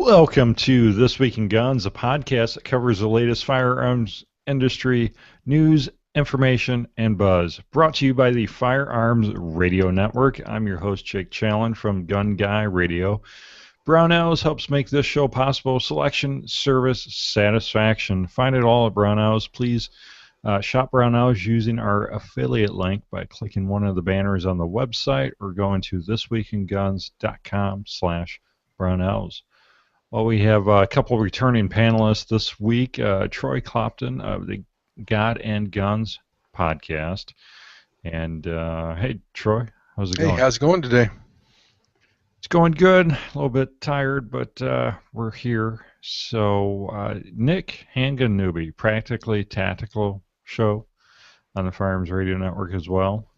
Welcome to This Week in Guns, a podcast that covers the latest firearms industry news, information, and buzz. Brought to you by the Firearms Radio Network. I'm your host, Jake Challen from Gun Guy Radio. Brownells helps make this show possible. Selection, service, satisfaction. Find it all at Brownells. Please shop Brownells using our affiliate link by clicking one of the banners on the website or going to thisweekinguns.com/Brownells. Well, we have a couple of returning panelists this week. Troy Clopton of the God and Guns podcast. And hey, Troy, how's it going? Hey, how's it going today? It's going good. A little bit tired, but we're here. So, Nick Handgun Newbie, Practically Tactical show on the Firearms Radio Network as well.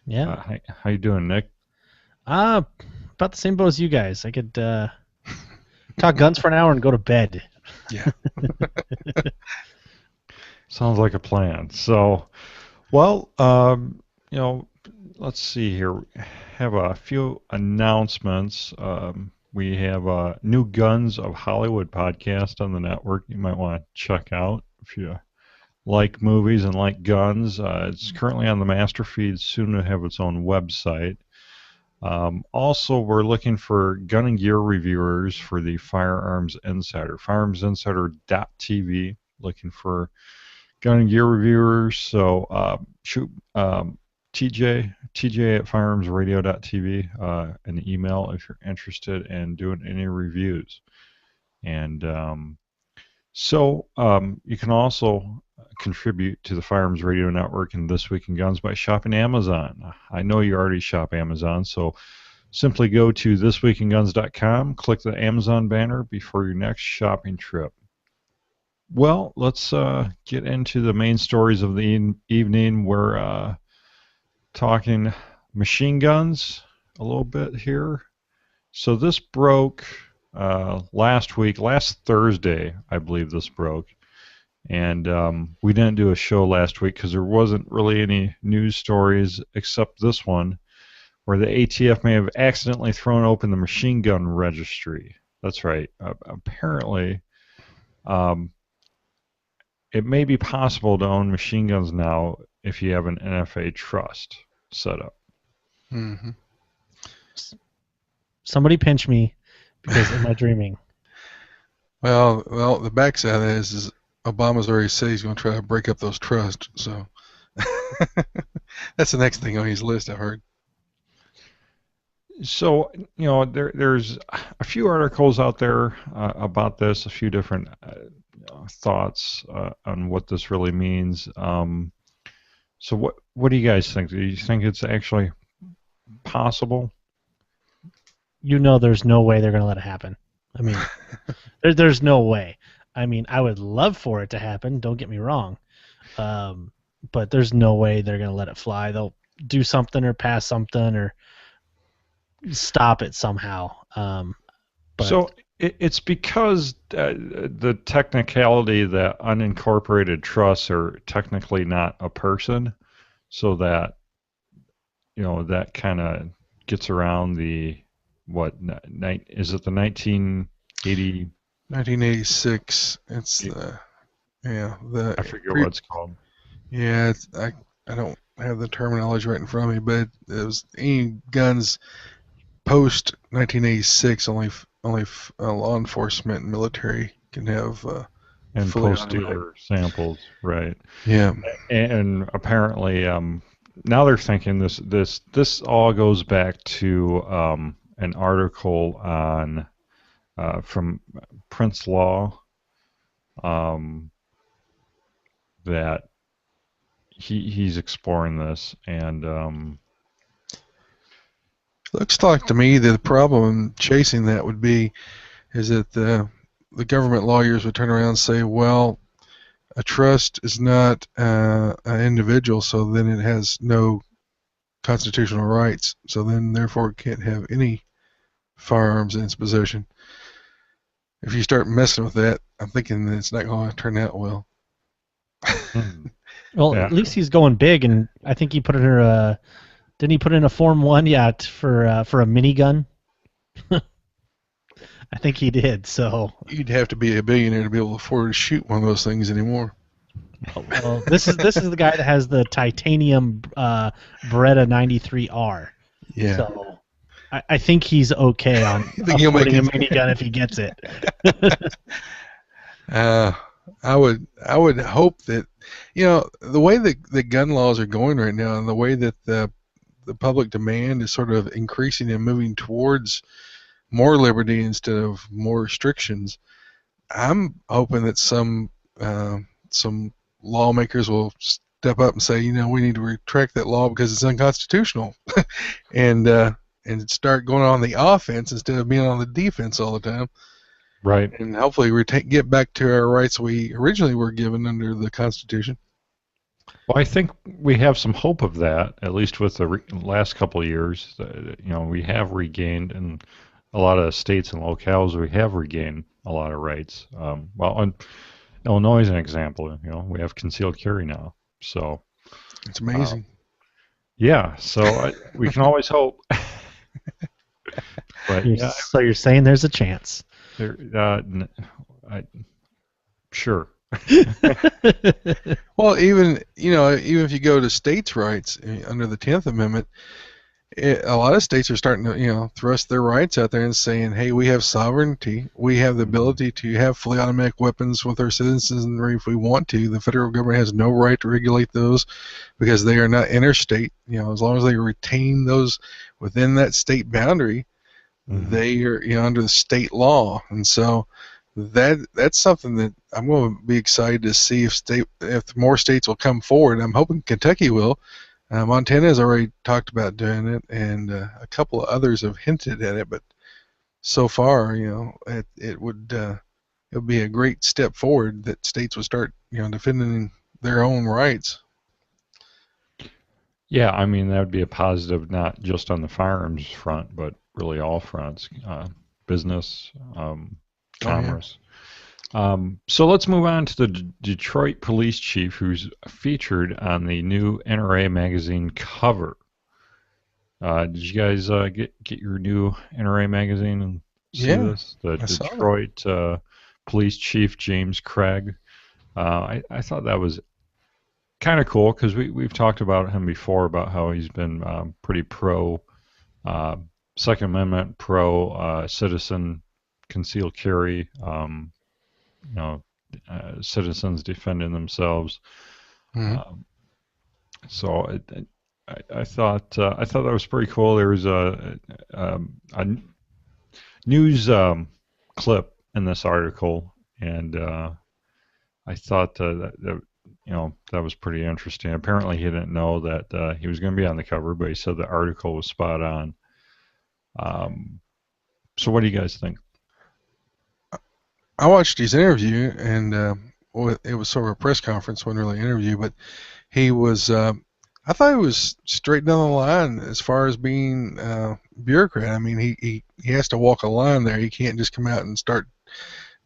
Yeah. How you doing, Nick? About the same boat as you guys. I could talk guns for an hour and go to bed. Yeah. Sounds like a plan. So, well, let's see here. We have a few announcements. We have a New Guns of Hollywood podcast on the network you might want to check out if you like movies and like guns. It's currently on the master feed, soon to have its own website. Also, we're looking for gun and gear reviewers for the Firearms Insider, firearmsinsider.tv, looking for gun and gear reviewers. So shoot TJ at firearmsradio.tv an email if you're interested in doing any reviews. And you can also contribute to the Firearms Radio Network and This Week in Guns by shopping Amazon. I know you already shop Amazon, so simply go to thisweekinguns.com, click the Amazon banner before your next shopping trip. Well, let's get into the main stories of the evening. We're talking machine guns a little bit here. So this broke last Thursday, I believe this broke. And we didn't do a show last week because there wasn't really any news stories except this one, where the ATF may have accidentally thrown open the machine gun registry. That's right. Apparently, it may be possible to own machine guns now if you have an NFA trust set up. Mm-hmm. Somebody pinch me, because am I dreaming? Well, the backside of that is Obama's already said he's going to try to break up those trusts, so that's the next thing on his list, I've heard. So, there's a few articles out there about this, a few different thoughts on what this really means. So what do you guys think? Do you think it's actually possible? There's no way they're going to let it happen. I mean, there's no way. I mean, I would love for it to happen, don't get me wrong. But there's no way they're going to let it fly. They'll do something or pass something or stop it somehow. So it's because the technicality that unincorporated trusts are technically not a person, so that that kind of gets around the is it the 1980? 1986. It's I forget what it's called. Yeah, I don't have the terminology right in front of me, but it was any guns post 1986 only law enforcement and military can have and post-dealer samples, right? Yeah. And apparently now they're thinking this all goes back to an article on from Prince Law that he's exploring this, and looks like to me that the problem chasing that would be is that the government lawyers would turn around and say, well, a trust is not an individual, so then it has no constitutional rights, so then therefore it can't have any firearms in its possession. If you start messing with that, I'm thinking that it's not going to turn out well. Well, yeah. At least he's going big, and I think he put in a didn't he put in a Form 1 for a minigun? I think he did. So, You'd have to be a billionaire to be able to afford to shoot one of those things anymore. well, this is the guy that has the titanium Beretta 93R. Yeah. So, I think he's okay on think he'll make affording a it. minigun if he gets it. I would hope that, the way that the gun laws are going right now, and the way that the public demand is sort of increasing and moving towards more liberty instead of more restrictions, I'm hoping that some lawmakers will step up and say, we need to retract that law because it's unconstitutional, and start going on the offense instead of being on the defense all the time. Right. And hopefully get back to our rights we originally were given under the Constitution. Well, I think we have some hope of that, at least with the last couple of years. We have regained, in a lot of states and locales, we have regained a lot of rights. Illinois is an example. We have concealed carry now. So it's amazing. Yeah, so we can always hope. But so you're saying there's a chance? Sure. Well, even if you go to states' rights under the 10th Amendment, a lot of states are starting to thrust their rights out there and saying, hey, we have sovereignty, we have the ability to have fully automatic weapons with our citizenry if we want to. The federal government has no right to regulate those because they are not interstate. As long as they retain those within that state boundary, they are under the state law. And so that's something that I'm going to be excited to see if more states will come forward. I'm hoping Kentucky will. Montana has already talked about doing it, and a couple of others have hinted at it. But so far, it would be a great step forward that states would start defending their own rights. Yeah, I mean that would be a positive, not just on the firearms front, but really all fronts, business, commerce. So let's move on to the Detroit police chief, who's featured on the new NRA magazine cover. Did you guys get your new NRA magazine and see this? The Detroit police chief, James Craig. I thought that was kind of cool because we've talked about him before, about how he's been pretty pro Second Amendment, pro citizen concealed carry, citizens defending themselves. So I thought that was pretty cool. There was a news clip in this article, and I thought that was pretty interesting. Apparently, he didn't know that he was going to be on the cover, but he said the article was spot on. So what do you guys think? I watched his interview, and it was sort of a press conference, wasn't really an interview, but he was, I thought he was straight down the line as far as being a bureaucrat. I mean, he has to walk a line there. He can't just come out and start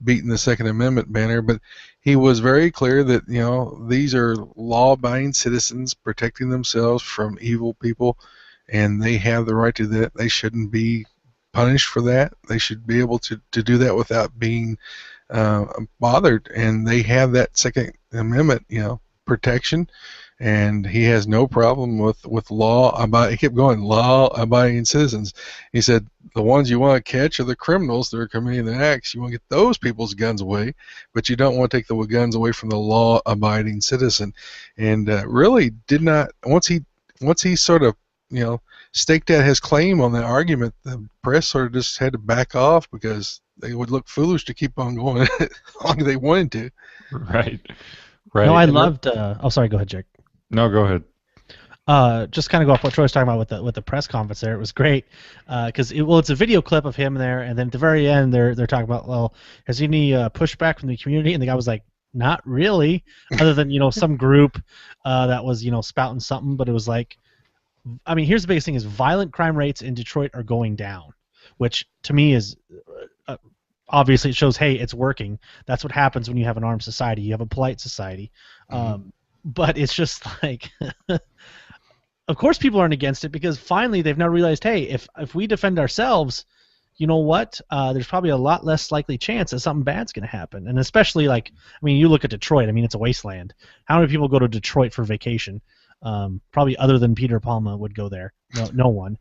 beating the Second Amendment banner, but he was very clear that, these are law-abiding citizens protecting themselves from evil people, and they have the right to that. They shouldn't be punished for that. They should be able to do that without being bothered, and they have that Second Amendment protection, and he has no problem with he kept going, law-abiding citizens. He said the ones you want to catch are the criminals that are committing the acts. You want to get those people's guns away, but you don't want to take the guns away from the law-abiding citizen. And really did not, once he sort of staked out his claim on that argument, the press sort of just had to back off because they would look foolish to keep on going as long as they wanted to. Right. No, I loved. Sorry. Go ahead, Jake. No, go ahead. Just kind of go off what Troy was talking about with the press conference there. It was great because it's a video clip of him there, and then at the very end they're talking about, well, has any pushback from the community? And the guy was like, not really, other than some group that was spouting something, but it was like, I mean, here's the biggest thing: is violent crime rates in Detroit are going down, which to me is obviously it shows, hey, it's working. That's what happens when you have an armed society. You have a polite society. But it's just like, of course people aren't against it because finally they've now realized, hey, if we defend ourselves, you know what? There's probably a lot less likely chance that something bad's going to happen. And especially, like, I mean, you look at Detroit. I mean, it's a wasteland. How many people go to Detroit for vacation? Probably other than Peter Palma would go there. No one.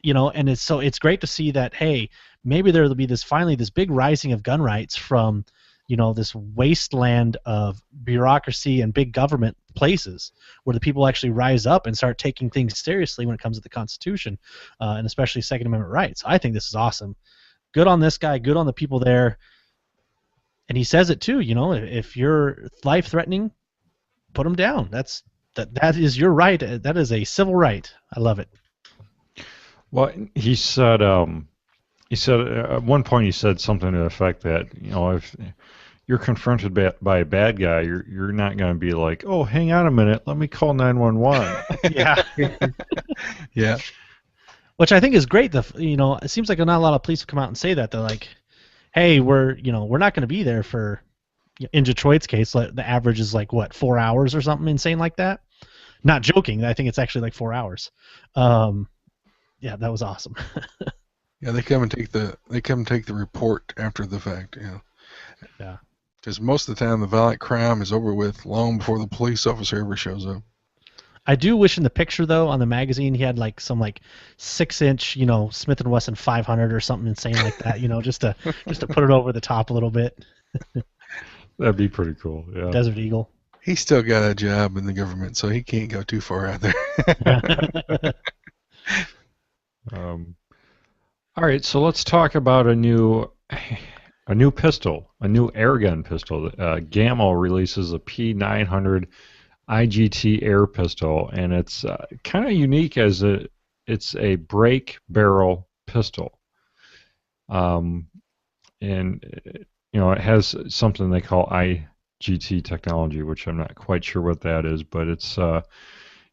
You know, and it's great to see that, hey, maybe there'll be this big rising of gun rights from, you know, this wasteland of bureaucracy and big government places where the people actually rise up and start taking things seriously when it comes to the Constitution, and especially Second Amendment rights. I think this is awesome. Good on this guy. Good on the people there. And he says it too. You know, if you're life threatening, put them down. That is your right. That is a civil right. I love it. Well, he said at one point he said something to the effect that, you know, if you're confronted by a bad guy, you're not going to be like, oh, hang on a minute, let me call 911. Yeah. Yeah. Which I think is great. You know, it seems like not a lot of police come out and say that. They're like, hey, we're not going to be there for. In Detroit's case, the average is like what, 4 hours or something insane like that. Not joking. I think it's actually like 4 hours. Yeah, that was awesome. Yeah, they come and take the report after the fact. You know. Yeah. Because most of the time, the violent crime is over with long before the police officer ever shows up. I do wish in the picture though on the magazine he had like some like 6-inch, you know, Smith & Wesson 500 or something insane like that. You know, just to put it over the top a little bit. That'd be pretty cool. Yeah. Desert Eagle. He's still got a job in the government, so he can't go too far out there. All right, so let's talk about a new pistol, a new airgun pistol. Gamma releases a P900 IGT air pistol, and it's kind of unique as it's a break barrel pistol. And you know, it has something they call IGT technology, which I'm not quite sure what that is, but it's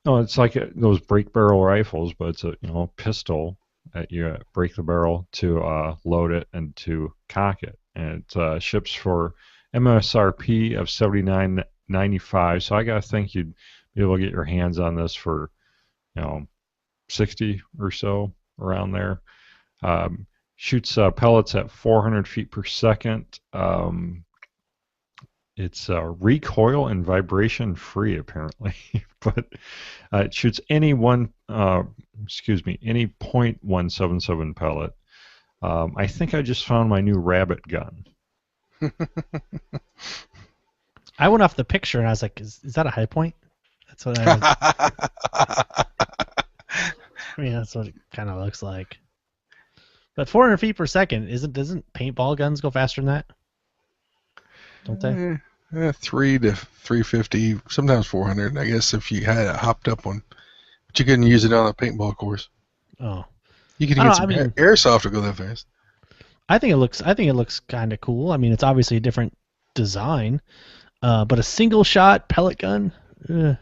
it's like those break barrel rifles, but it's a pistol that you break the barrel to load it and to cock it, and it ships for MSRP of $79.95. So I gotta think you'd be able to get your hands on this for $60 or so, around there. Shoots pellets at 400 feet per second. It's recoil and vibration free apparently, but it shoots any .177 pellet. I think I just found my new rabbit gun. I went off the picture and I was like, is that a high point? That's what I mean, that's what it kind of looks like. But 400 feet per second, doesn't paintball guns go faster than that? Don't they? 3 to 350, sometimes 400. I guess if you had a hopped up one, but you couldn't use it on a paintball course. Oh, you could get some airsoft to go that fast. I think it looks kind of cool. I mean, it's obviously a different design, but a single shot pellet gun, that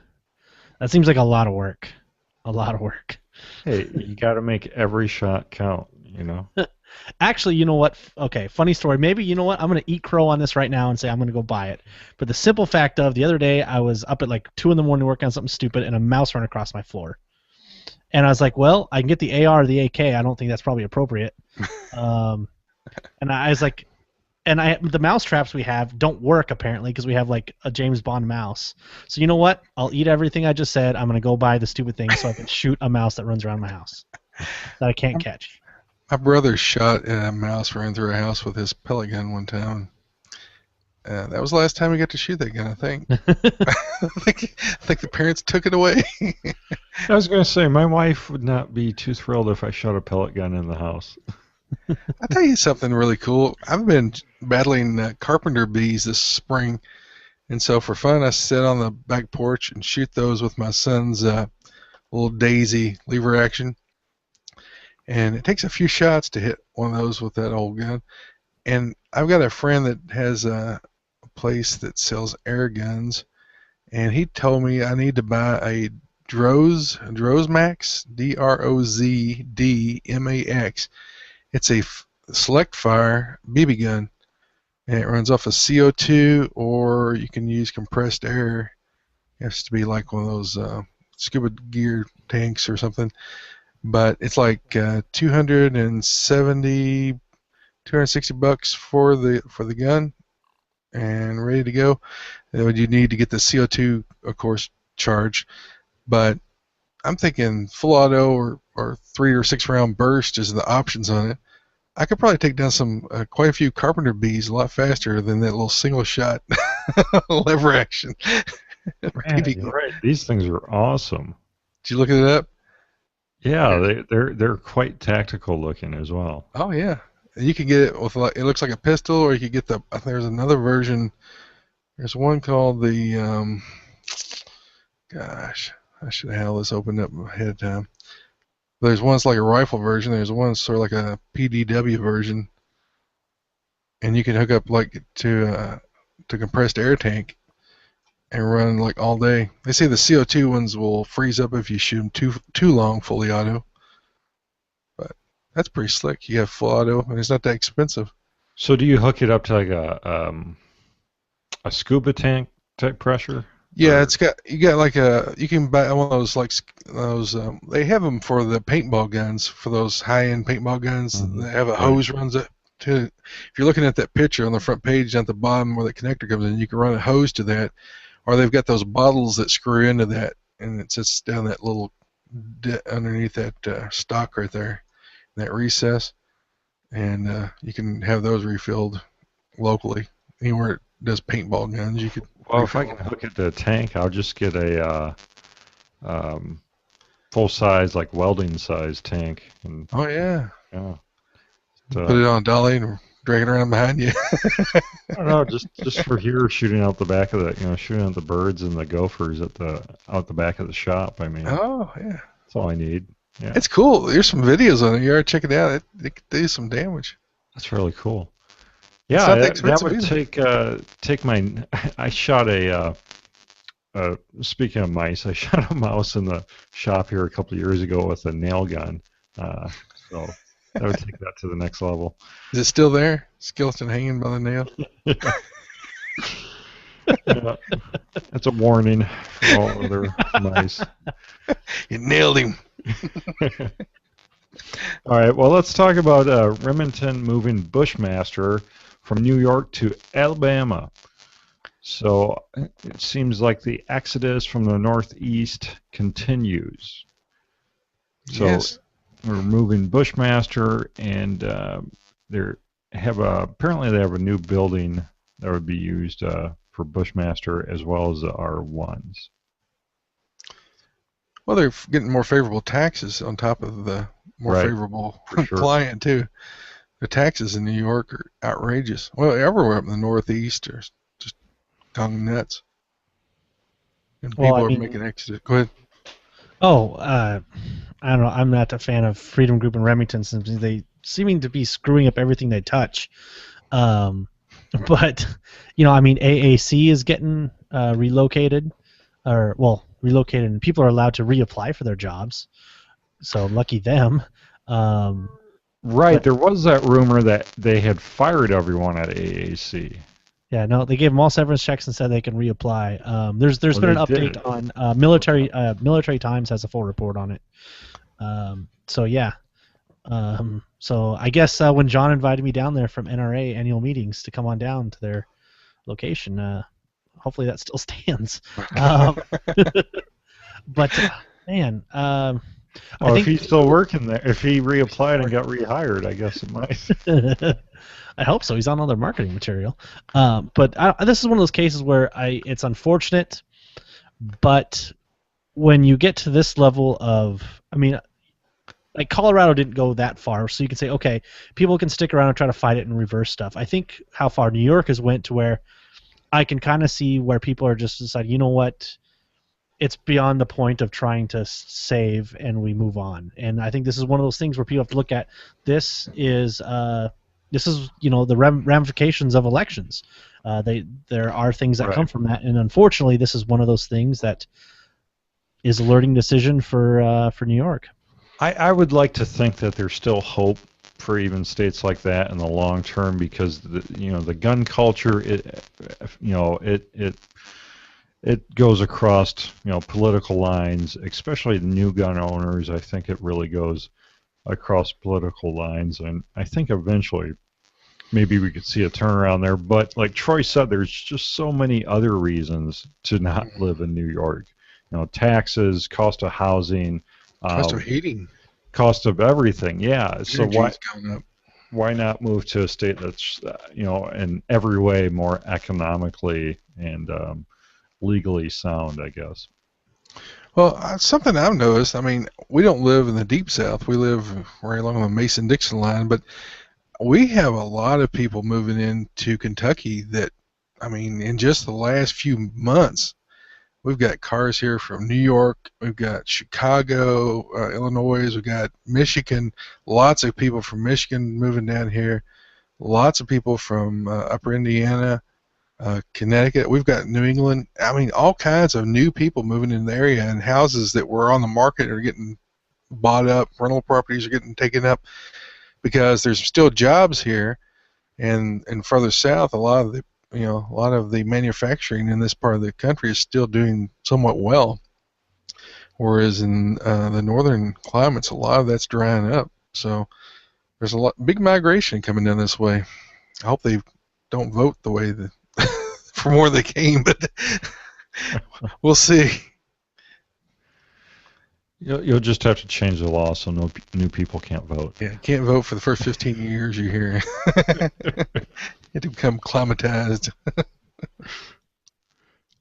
seems like a lot of work. A lot of work. Hey, you got to make every shot count, you know. Actually, you know what? Okay, funny story. Maybe, you know what? I'm going to eat crow on this right now and say I'm going to go buy it. But the simple fact of the other day, I was up at like 2 in the morning working on something stupid, and a mouse ran across my floor. And I was like, well, I can get the AR or the AK. I don't think that's probably appropriate. And I was like, the mouse traps we have don't work apparently because we have like a James Bond mouse. So you know what? I'll eat everything I just said. I'm going to go buy the stupid thing so I can shoot a mouse that runs around my house that I can't catch. My brother shot a mouse ran through a house with his pellet gun one time. That was the last time we got to shoot that gun, I think. I think the parents took it away. I was going to say, my wife would not be too thrilled if I shot a pellet gun in the house. I'll tell you something really cool. I've been battling carpenter bees this spring, and so for fun, I sit on the back porch and shoot those with my son's little Daisy lever action. And it takes a few shots to hit one of those with that old gun. And I've got a friend that has a place that sells air guns, and he told me I need to buy a Drozmax, DROZDMAX. It's a select fire BB gun, and it runs off of CO2, or you can use compressed air. It has to be like one of those scuba gear tanks or something. but it's like $260 for the gun and ready to go. And you need to get the CO2, of course, charged. But I'm thinking full auto or 3 or 6 round burst is the options on it. I could probably take down quite a few carpenter bees a lot faster than that little single shot lever action. Right. These things are awesome. Did you look it up? Yeah, they're quite tactical looking as well. Oh yeah, and you can get it with it looks like a pistol, or you could get I think there's another version. There's one called the gosh, I should have had this opened up ahead of time. There's one that's like a rifle version. There's one sort of like a PDW version, and you can hook up like to compressed air tank and run like all day. They say the CO2 ones will freeze up if you shoot them too long fully auto. But that's pretty slick. You have full auto, and it's not that expensive. So do you hook it up to like a scuba tank type pressure? Yeah, you got like you can buy one of those they have them for the paintball guns, for those high-end paintball guns. Mhm. They have a hose runs up to. If you're looking at that picture on the front page at the bottom where the connector comes in, you can run a hose to that, or they've got those bottles that screw into that, and it sits down that little underneath that stock right there, that recess, and you can have those refilled locally anywhere it does paintball guns. You could. Well, if I can hook it to a tank, I'll just get a full-size, like welding-size tank. And, Oh yeah. yeah. Put it on a dolly and drag it around behind you. I don't know, just for here, shooting out the back of shooting at the birds and the gophers out the back of the shop. I mean, Oh yeah. that's all I need. Yeah, It's cool. There's some videos on it. You ought to check it out. It could do some damage. that's really cool. It's Yeah, not that that expensive would take my. I shot speaking of mice, I shot a mouse in the shop here a couple of years ago with a nail gun. So that would take that to the next level. Is it still there? Skeleton hanging by the nail? Yeah. That's a warning for all other mice. You nailed him. All right, well, let's talk about Remington moving Bushmaster from New York to Alabama. So it seems like the exodus from the Northeast continues. So Yes. we're moving Bushmaster, and apparently they have a new building that would be used for Bushmaster as well as the R1s. Well, they're getting more favorable taxes on top of the more Right. favorable For sure. client too. The taxes in New York are outrageous. Well, everywhere up in the Northeast are just gone nuts. And Well, people I are mean- making exodus. Go ahead. Oh, I don't know. I'm not a fan of Freedom Group and Remington since they seeming to be screwing up everything they touch. But AAC is getting relocated, relocated, and people are allowed to reapply for their jobs. So lucky them. Right, But- there was that rumor that they had fired everyone at AAC. Yeah, no, they gave them all severance checks and said they can reapply. There's Well, been an they did. update on Military Times has a full report on it. So yeah. So I guess when John invited me down there from NRA annual meetings to come on down to their location, hopefully that still stands. But man, I Well, if think he's still working there, if he reapplied and got rehired, I guess it might. I hope so. He's on all their marketing material. But this is one of those cases where it's unfortunate, but when you get to this level of, like Colorado didn't go that far, so you can say, okay, people can stick around and try to fight it and reverse stuff. I think how far New York has went to where I can kind of see where people are just deciding, you know what, it's beyond the point of trying to save and we move on. And I think this is one of those things where people have to look at this is the ramifications of elections. There are things that Right. come from that, and unfortunately, this is one of those things that is a learning decision for New York. I would like to think that there's still hope for even states like that in the long term because the gun culture it goes across, political lines, especially the new gun owners. I think it really goes across political lines, and I think eventually maybe we could see a turnaround there. But like Troy said, there's just so many other reasons to not live in New York. Taxes, cost of housing, Cost uh, of heating, cost of everything. Yeah. So energy's going up. why not move to a state that's in every way more economically and legally sound, I guess. Well, something I've noticed. I mean, we don't live in the deep south. We live right along the Mason-Dixon line, but we have a lot of people moving into Kentucky that, I mean, in just the last few months, we've got cars here from New York, we've got Chicago, Illinois, we've got Michigan, lots of people from Michigan moving down here, lots of people from Upper Indiana, Connecticut. We've got New England. I mean, all kinds of new people moving in the area, and houses that were on the market are getting bought up. Rental properties are getting taken up because there's still jobs here, and further south, a lot of the manufacturing in this part of the country is still doing somewhat well, whereas in the northern climates, a lot of that's drying up. So there's big migration coming down this way. I hope they don't vote the way that from where they came, but we'll see. You'll just have to change the law so no new people can't vote. Yeah, can't vote for the first 15 years you're here. You have to become climatized.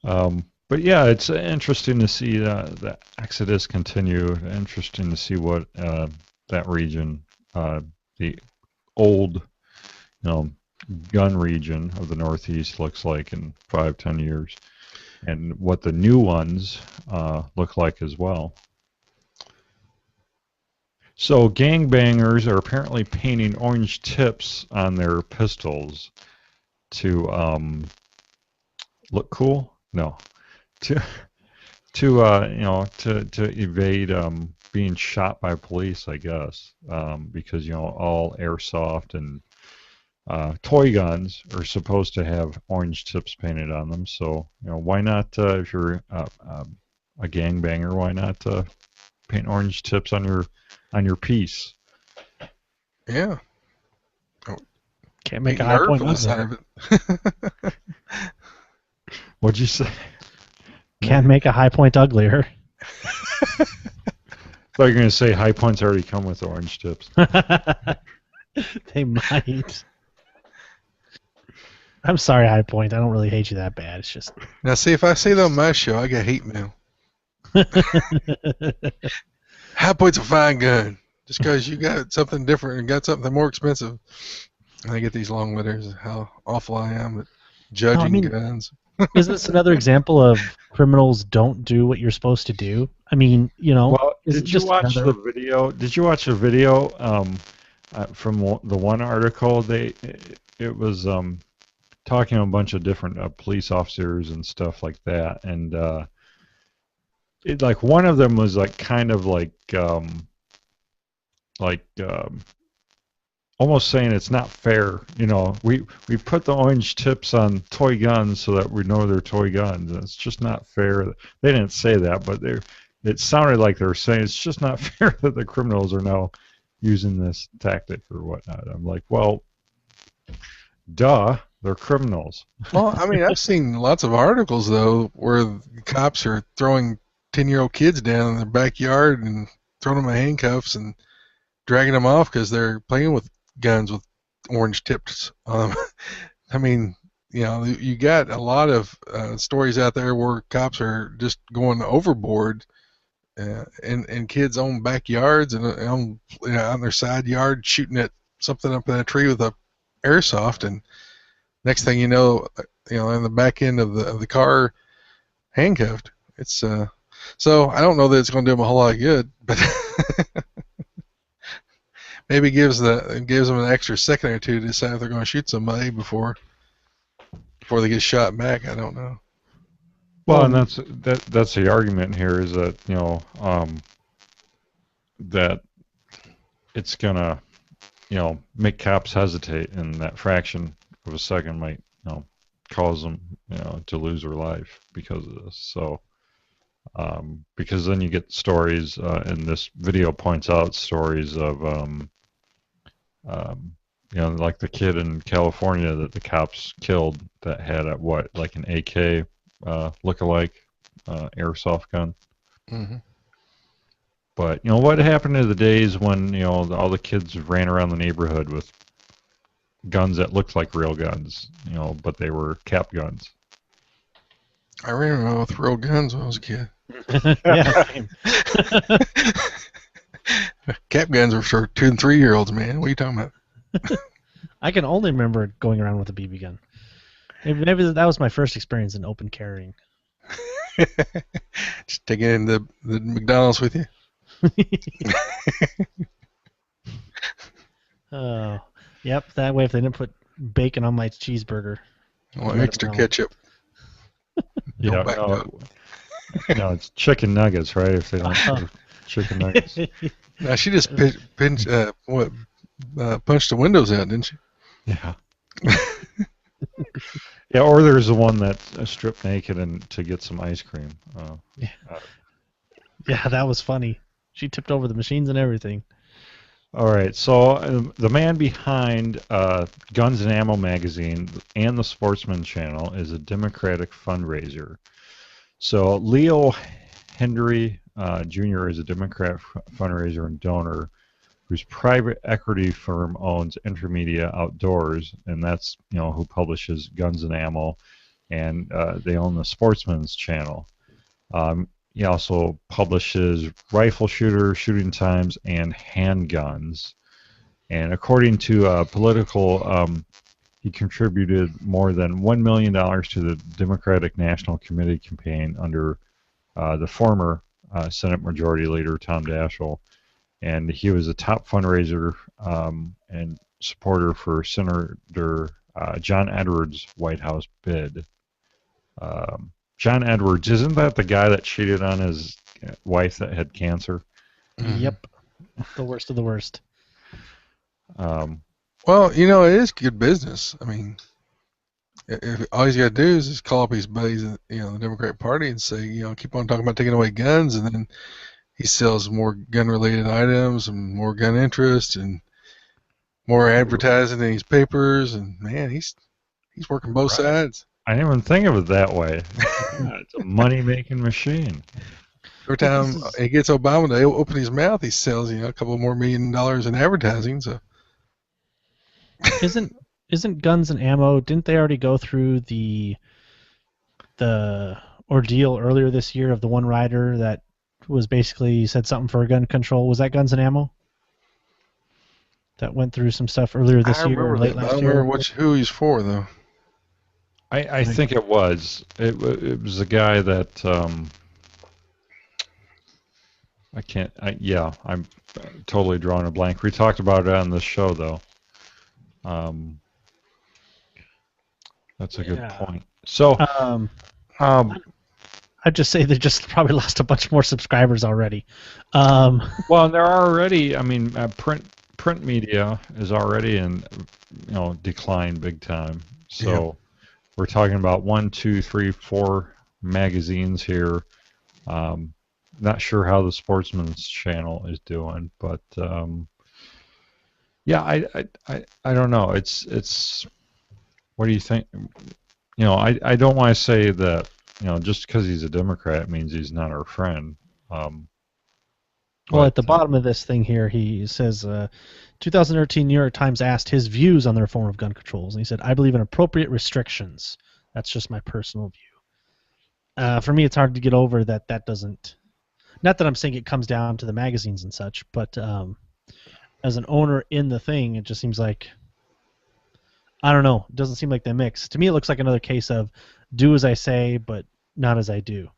But yeah, it's interesting to see the exodus continue. Interesting to see what that region, the old, gun region of the Northeast looks like in 5-10 years, and what the new ones look like as well. So gangbangers are apparently painting orange tips on their pistols to look cool. No, to to evade being shot by police, I guess, because all airsoft and toy guns are supposed to have orange tips painted on them. So why not, if you're a gangbanger, why not paint orange tips on your piece? Yeah. Can't make a high point of uglier. What'd you say? Can't make a high point uglier. I thought you were going to say high points already come with orange tips. They might. I'm sorry, High Point. I don't really hate you that bad. It's just. Now, see, if I say that on my show, I get hate mail. High Point's a fine gun. Just because you got something different and got something more expensive. And I get these long letters of how awful I am at judging guns. Is this another example of criminals don't do what you're supposed to do? I mean, Well, did you watch the video? Did you watch the video from the one article? It was talking to a bunch of different police officers and stuff like that, and one of them was kind of almost saying it's not fair. We put the orange tips on toy guns so that we know they're toy guns, and it's just not fair. They didn't say that, but it sounded like they were saying it's just not fair that the criminals are now using this tactic or whatnot. I'm like, well, duh, they're criminals. Well, I mean, I've seen lots of articles, though, where the cops are throwing 10-year-old kids down in their backyard and throwing them in handcuffs and dragging them off because they're playing with guns with orange tips on them. I mean, you got a lot of stories out there where cops are just going overboard in kids' own backyards and on their side yard shooting at something up in a tree with a airsoft, and next thing you know, in the back end of the car, handcuffed. It's so I don't know that it's going to do them a whole lot of good, but maybe gives them an extra second or two to decide if they're going to shoot somebody before they get shot back. I don't know. Well, and that's the argument here is that that it's gonna make cops hesitate, and that fraction of a second might cause them, to lose their life because of this. So, because then you get stories, and this video points out stories of, like the kid in California that the cops killed that had like an AK look-alike airsoft gun. Mm-hmm. But what happened to the days when all the kids ran around the neighborhood with guns that looked like real guns, but they were cap guns. I ran around with real guns when I was a kid. Yeah, same. Cap guns are for 2 and 3 year olds, man. What are you talking about? I can only remember going around with a BB gun. Maybe that was my first experience in open carrying. Just take it in the McDonald's with you. Oh, yep. That way, if they didn't put bacon on my cheeseburger, Well, extra ketchup. Yeah, back up. no, it's chicken nuggets, right? If they don't put chicken nuggets. Now she just punched the windows out, didn't she? Yeah. Yeah, or there's the one that stripped naked and to get some ice cream. Yeah, that was funny. She tipped over the machines and everything. All right, so the man behind Guns and Ammo magazine and the Sportsman channel is a Democratic fundraiser. So Leo Hendry Jr. is a Democrat fundraiser and donor whose private equity firm owns Intermedia Outdoors, and that's who publishes Guns and Ammo, and they own the Sportsman's channel. He also publishes Rifle Shooter, Shooting Times, and Handguns. And according to Political, he contributed more than $1 million to the Democratic National Committee campaign under the former Senate Majority Leader Tom Daschle. And he was a top fundraiser and supporter for Senator John Edwards' White House bid. John Edwards, isn't that the guy that cheated on his wife that had cancer? Yep. The worst of the worst. Well, it is good business. I mean, if all he's got to do is just call up his buddies, the Democratic Party, and say, keep on talking about taking away guns, and then he sells more gun-related items and more gun interest and more advertising in his papers, and man, he's working both sides. I didn't even think of it that way. It's a money-making machine. Every time he gets Obama to open his mouth, he sells a couple more $1 million in advertising. So isn't Guns and Ammo? Didn't they already go through the ordeal earlier this year of the one rider that was basically said something for gun control? Was that Guns and Ammo? That went through some stuff earlier this year or late last year. I don't remember who he's for though. I think it was. It was a guy that I'm totally drawing a blank. We talked about it on this show though. That's a good point. So I'd just say they just probably lost a bunch more subscribers already. Well, there are already. I mean, print media is already in decline big time. So. Yeah. We're talking about 1, 2, 3, 4 magazines here. Not sure how the Sportsman's channel is doing, but yeah, I don't know. It's what do you think? I don't want to say that just because he's a Democrat means he's not our friend. Well, at the bottom of this thing here, he says, 2013 New York Times asked his views on the reform of gun controls, and he said, I believe in appropriate restrictions. That's just my personal view. For me, it's hard to get over that doesn't... Not that I'm saying it comes down to the magazines and such, but as an owner in the thing, it just seems like... I don't know. It doesn't seem like they mix. To me, it looks like another case of do as I say, but not as I do.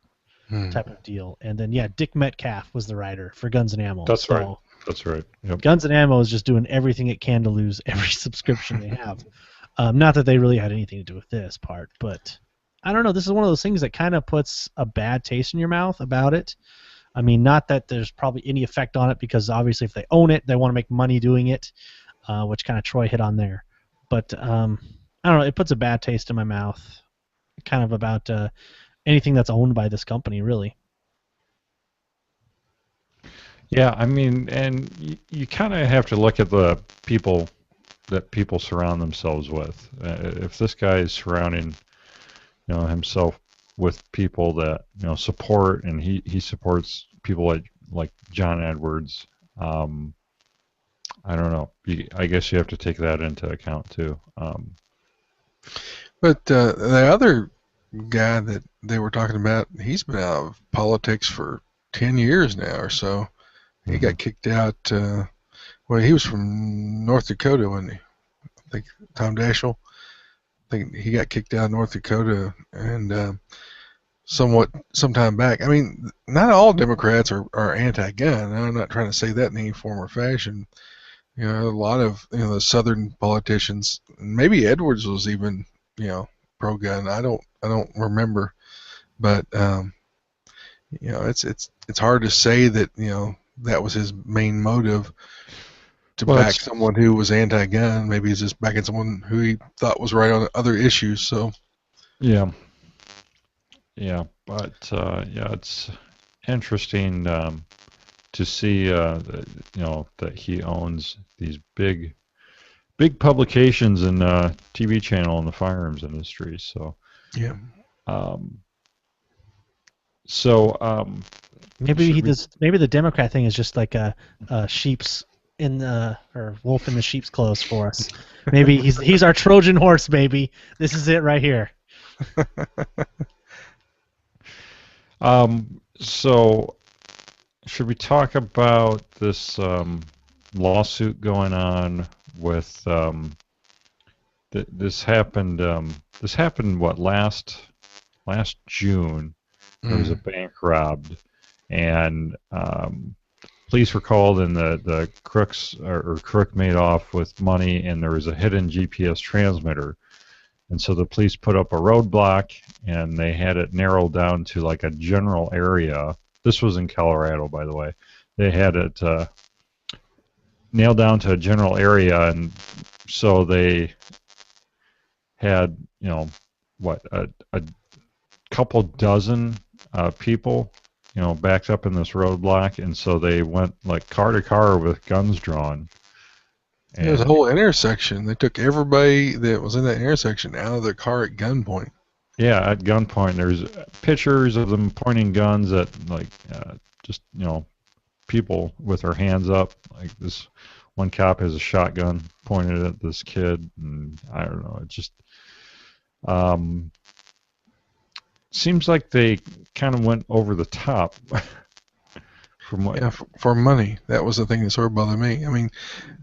Type of deal. And then Dick Metcalf was the writer for Guns and Ammo. That's right. That's right. Yep. Guns and Ammo is just doing everything it can to lose every subscription they have. Not that they really had anything to do with this part, but I don't know. This is one of those things that kind of puts a bad taste in your mouth about it. I mean, not that there's probably any effect on it, because obviously if they own it, they want to make money doing it, which kind of Troy hit on there. But I don't know. It puts a bad taste in my mouth, kind of about anything that's owned by this company, really. Yeah, I mean, and you kind of have to look at the people that people surround themselves with. If this guy is surrounding, himself with people that support, and he supports people like John Edwards, I don't know. I guess you have to take that into account too. But the other guy that they were talking about, he's been out of politics for 10 years now or so. He got kicked out. Well, he was from North Dakota, wasn't he? I think Tom Daschle. I think he got kicked out of North Dakota and some time back. I mean, not all Democrats are anti-gun. I'm not trying to say that in any form or fashion. A lot of the Southern politicians, maybe Edwards was even pro-gun. I don't remember, but it's hard to say that that was his main motive to back someone who was anti-gun. Maybe he's just backing someone who he thought was right on other issues. So yeah, but it's interesting to see that he owns these big publications and TV channel in the firearms industry. So yeah. Maybe maybe the Democrat thing is just like a sheep's or wolf in the sheep's clothes for us. Maybe he's our Trojan horse, baby. This is it right here. So should we talk about this lawsuit going on with this happened what, last June? There was a bank robbed, and police were called, and the crooks or crook made off with money, and there was a hidden GPS transmitter. And so the police put up a roadblock, and they had it narrowed down to like a general area. This was in Colorado, by the way. They had it nailed down to a general area, and so they had, a couple dozen people, backed up in this roadblock, and so they went like car to car with guns drawn. And there's a whole intersection. They took everybody that was in that intersection out of their car at gunpoint. Yeah, at gunpoint. There's pictures of them pointing guns at just people with their hands up. Like this one cop has a shotgun pointed at this kid, and I don't know. It just seems like they kind of went over the top. For money. That was the thing that sort of bothered me. I mean,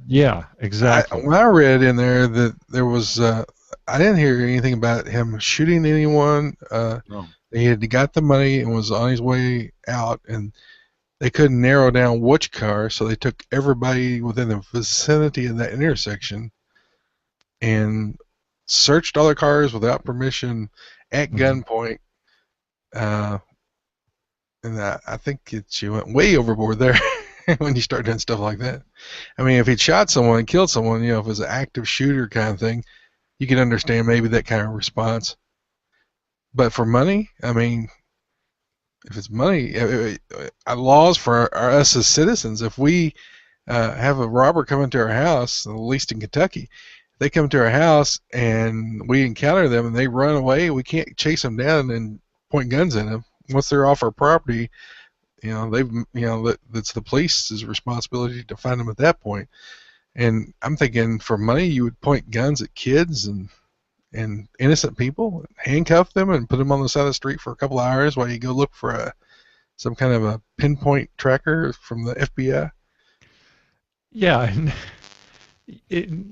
yeah, exactly. When I read in there that there was, I didn't hear anything about him shooting anyone. No. He had got the money and was on his way out, and they couldn't narrow down which car, so they took everybody within the vicinity of that intersection and searched all the cars without permission at gunpoint. And I think you went way overboard there when you start doing stuff like that. I mean, if he'd shot someone and killed someone, if it was an active shooter kind of thing, you could understand maybe that kind of response. But for money, I mean, if it's money, laws for us as citizens, if we have a robber come into our house, at least in Kentucky, they come to our house and we encounter them and they run away, we can't chase them down and point guns at them. Once they're off our property, that's the police's responsibility to find them at that point. And I'm thinking, for money, you would point guns at kids and innocent people, handcuff them, and put them on the side of the street for a couple of hours while you go look for some kind of a pinpoint tracker from the FBI. Yeah, and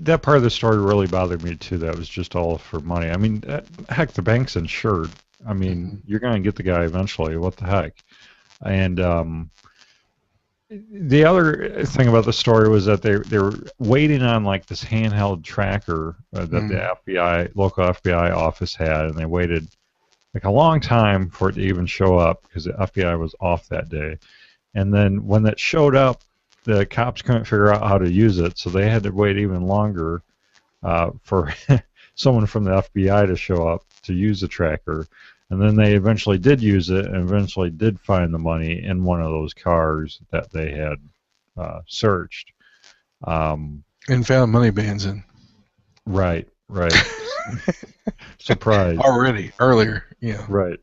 that part of the story really bothered me too. That was just all for money. I mean, heck, the bank's insured. I mean, you're going to get the guy eventually. What the heck? And the other thing about the story was that they were waiting on like this handheld tracker that the local FBI office had, and they waited like a long time for it to even show up because the FBI was off that day. And then when that showed up, the cops couldn't figure out how to use it, so they had to wait even longer for someone from the FBI to show up to use the tracker. And then they eventually did use it and eventually did find the money in one of those cars that they had searched. And found money bands in. Right. Surprise. Earlier, yeah. Right.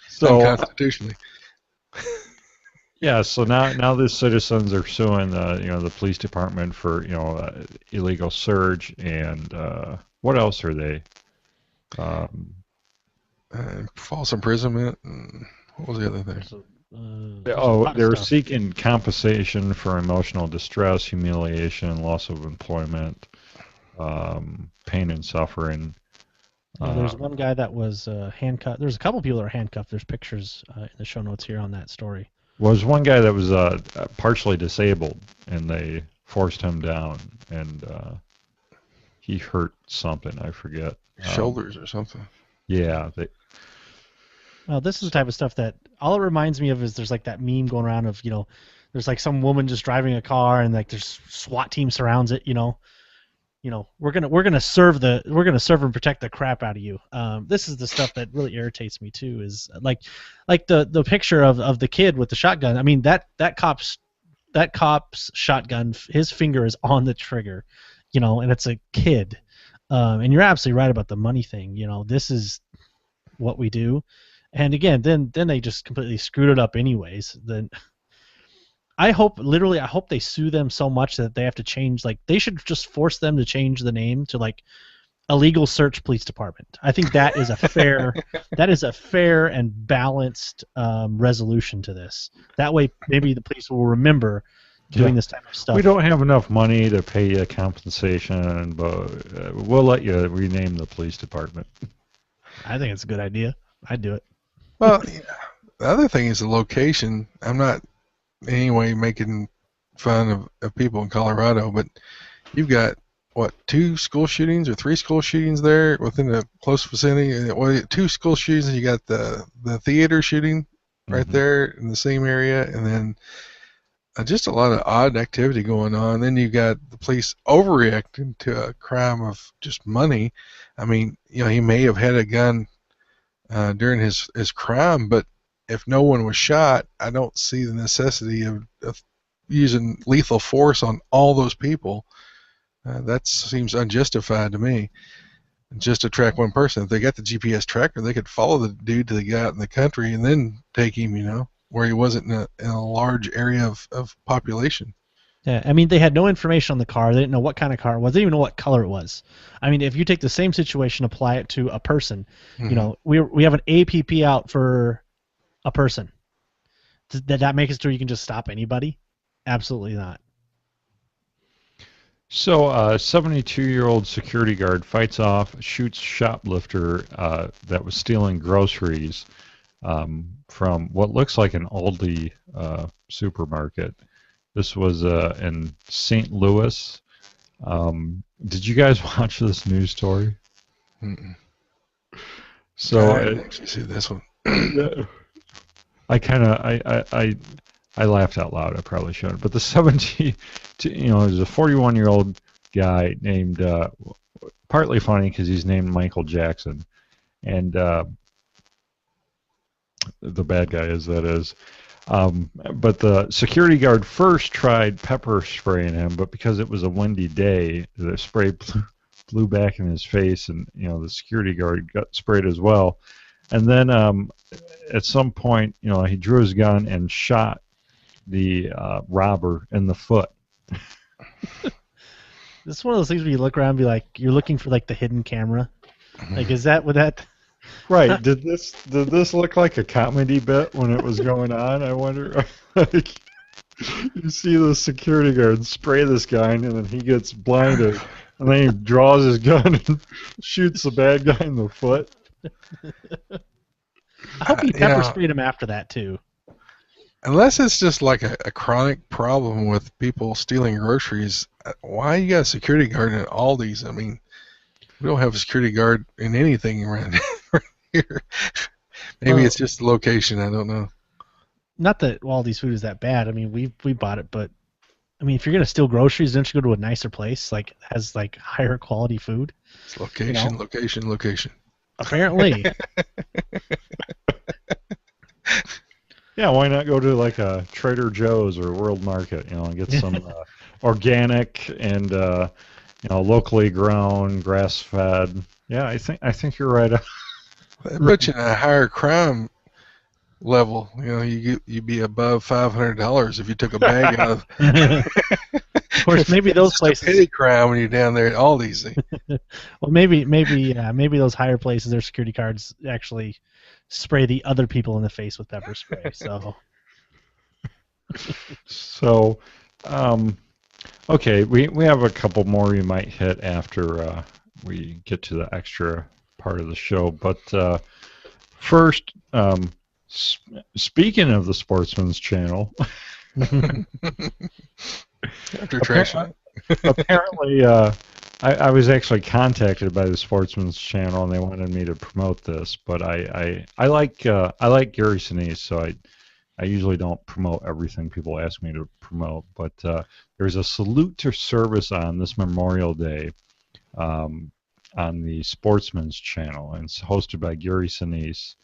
So unconstitutionally. Yeah, so now the citizens are suing the police department for illegal search and what else are they? False imprisonment. And what was the other thing? They're seeking compensation for emotional distress, humiliation, loss of employment, pain and suffering. There's one guy that was handcuffed. There's a couple people that are handcuffed. There's pictures in the show notes here on that story. Was one guy that was partially disabled, and they forced him down, and he hurt something. I forget. Shoulders or something. Yeah. Well, this is the type of stuff that all it reminds me of is there's like that meme going around of there's like some woman just driving a car and like there's SWAT team surrounds it. We're gonna serve and protect the crap out of you. This is the stuff that really irritates me too. Is like the picture of the kid with the shotgun. I mean that cop's shotgun. His finger is on the trigger, and it's a kid. And you're absolutely right about the money thing. This is what we do. And again, then they just completely screwed it up anyways. Then I hope they sue them so much that they have to change. Like they should just force them to change the name to like Illegal Search Police Department. I think that is a fair and balanced resolution to this. That way, maybe the police will remember doing this type of stuff. We don't have enough money to pay you compensation, but we'll let you rename the police department. I think it's a good idea. I'd do it. Well, yeah. The other thing is the location. I'm not in any way making fun of people in Colorado, but you've got, 2 school shootings or 3 school shootings there within a close vicinity? 2 school shootings, and you got the theater shooting right there in the same area, and then just a lot of odd activity going on. Then you've got the police overreacting to a crime of just money. I mean, he may have had a gun during his crime, but if no one was shot, I don't see the necessity of using lethal force on all those people. That seems unjustified to me. Just to track one person. If they got the GPS tracker, they could follow the dude till they got out in the country and then take him, where he wasn't in a large area of population. Yeah, I mean, they had no information on the car. They didn't know what kind of car it was. They didn't even know what color it was. I mean, if you take the same situation, apply it to a person, we have an APP out for a person. Did that make it so you can just stop anybody? Absolutely not. So a 72-year-old security guard fights off, shoots shoplifter that was stealing groceries from what looks like an Aldi supermarket. This was in St. Louis. Did you guys watch this news story? Mm-mm. So I didn't actually see this one. I laughed out loud. I probably shouldn't. But the 70, is a 41-year-old guy named, partly funny because he's named Michael Jackson, and the bad guy is. But the security guard first tried pepper spraying him, but because it was a windy day, the spray blew back in his face, and the security guard got sprayed as well. And then at some point, he drew his gun and shot the robber in the foot. This is one of those things where you look around and be like, you're looking for like the hidden camera. Like, would that? Right. Did this look like a comedy bit when it was going on? I wonder. Like, you see the security guard spray this guy, and then he gets blinded, and then he draws his gun and shoots the bad guy in the foot. I hope he pepper sprayed him after that too. Unless it's just like a chronic problem with people stealing groceries, why you got a security guard in Aldi's? I mean, we don't have a security guard in anything around here. Maybe it's just the location. I don't know. Not that Aldi's food is that bad. I mean, we bought it, but I mean, if you're gonna steal groceries, don't you go to a nicer place, like has like higher quality food? It's location, location, location. Apparently. Yeah, why not go to like a Trader Joe's or World Market, and get some organic and locally grown, grass fed. Yeah, I think you're right. I bet you in a higher crime level, you'd be above $500 if you took a bag out of. Of course, maybe those It's places. a petty crime when you're down there at Aldi's. Well, maybe those higher places, their security guards actually spray the other people in the face with pepper spray. So. So, okay, we have a couple more we might hit after we get to the extra part of the show. But first, speaking of the Sportsman's Channel, After trashing it. apparently, I was actually contacted by the Sportsman's Channel, and they wanted me to promote this. But I like Gary Sinise, so I usually don't promote everything people ask me to promote. But there's a salute to service on this Memorial Day on the Sportsman's Channel, and it's hosted by Gary Sinise,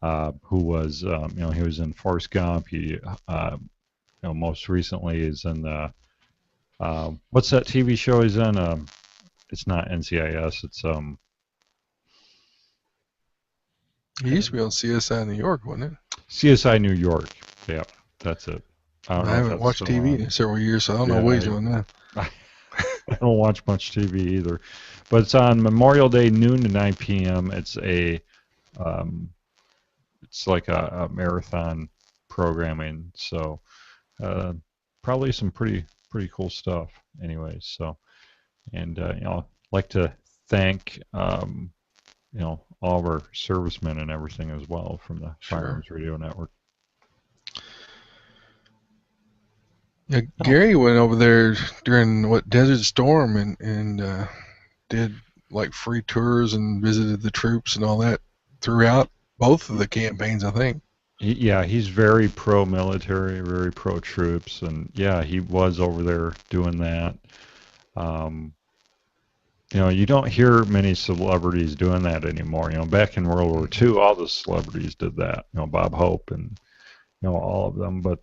who was he was in Forrest Gump. He most recently is in what's that TV show he's in? It's not NCIS. It's He used to be on CSI New York, wasn't it? CSI New York. Yeah, that's it. I don't know if haven't that's watched still TV on. in several years, so I don't Yeah, know what he's doing now. I don't watch much TV either, but it's on Memorial Day, noon to 9 p.m. It's it's like a marathon programming, so probably some pretty cool stuff. Anyways, so and I'd like to thank all of our servicemen and everything as well from the Sure. Firearms Radio Network. Yeah, Gary went over there during Desert Storm and did like free tours and visited the troops and all that throughout both of the campaigns, I think. He's very pro-military, very pro-troops, and yeah, he was over there doing that. You don't hear many celebrities doing that anymore. Back in World War II, all the celebrities did that. Bob Hope and all of them. But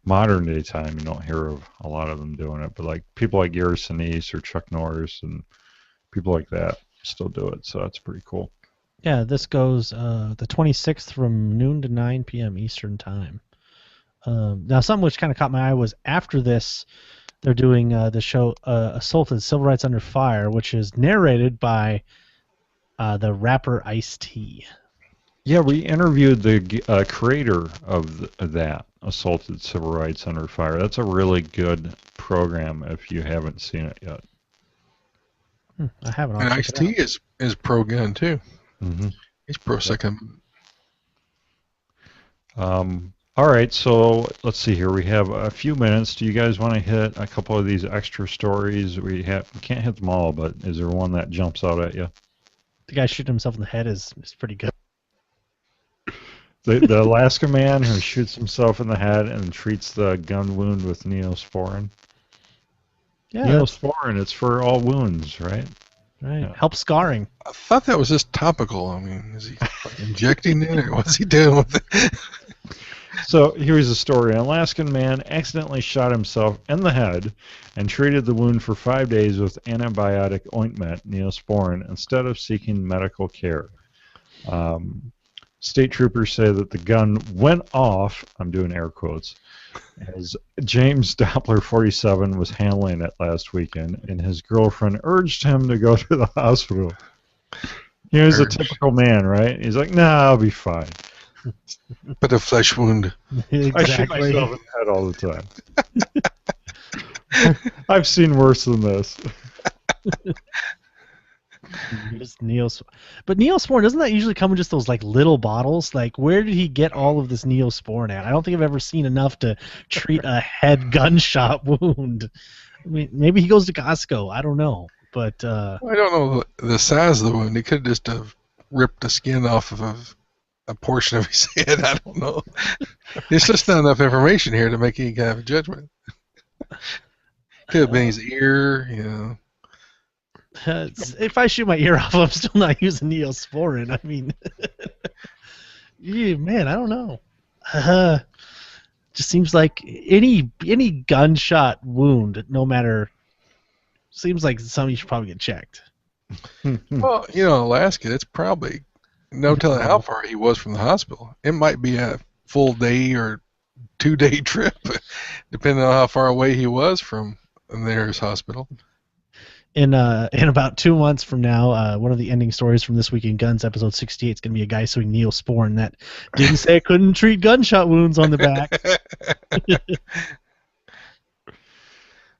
modern day time, you don't hear of a lot of them doing it. But like people like Gary Sinise or Chuck Norris and people like that still do it. So that's pretty cool. Yeah, this goes the 26th from noon to 9 p.m. Eastern Time. Now, something which kind of caught my eye was after this, they're doing the show Assaulted Civil Rights Under Fire, which is narrated by the rapper Ice-T. Yeah, we interviewed the creator of that, Assaulted Civil Rights Under Fire. That's a really good program if you haven't seen it yet. I haven't. And Ice-T is pro-gun, too. Mm-hmm. He's pro-second. All right, so let's see here. We have a few minutes. Do you guys want to hit a couple of these extra stories? We can't hit them all, but is there one that jumps out at you? The guy shooting himself in the head is pretty good. The Alaska man who shoots himself in the head and treats the gun wound with Neosporin. Yeah, Neosporin, it's for all wounds, right? right. Yeah. Helps scarring. I thought that was just topical. I mean, is he injecting it or what's he doing with it? So here's the story. An Alaskan man accidentally shot himself in the head and treated the wound for 5 days with antibiotic ointment, Neosporin, instead of seeking medical care. State troopers say that the gun went off, I'm doing air quotes, as James Doppler, 47, was handling it last weekend, and his girlfriend urged him to go to the hospital. He was a typical man, right? He's like, nah, I'll be fine. But a flesh wound. I shoot myself in the head all the time. I've seen worse than this. But Neosporin, doesn't that usually come in just those like little bottles? Like, where did he get all of this Neosporin at? I don't think I've ever seen enough to treat a head gunshot wound. I mean, maybe he goes to Costco. I don't know, but I don't know the size of the wound. He could just have ripped the skin off of a portion of his head. I don't know. There's just not enough information here to make any kind of a judgment. Could have been his ear, you know. If I shoot my ear off, I'm still not using Neosporin. I mean, yeah, man, I don't know. Just seems like any gunshot wound, no matter, seems like something you should probably get checked. Well, you know, Alaska, it's probably no telling how far he was from the hospital. It might be a full day or 2-day trip, depending on how far away he was from the nearest hospital. In about 2 months from now, one of the ending stories from This Week in Guns, episode 68, is going to be a guy suing Neosporin that didn't say it couldn't treat gunshot wounds on the back.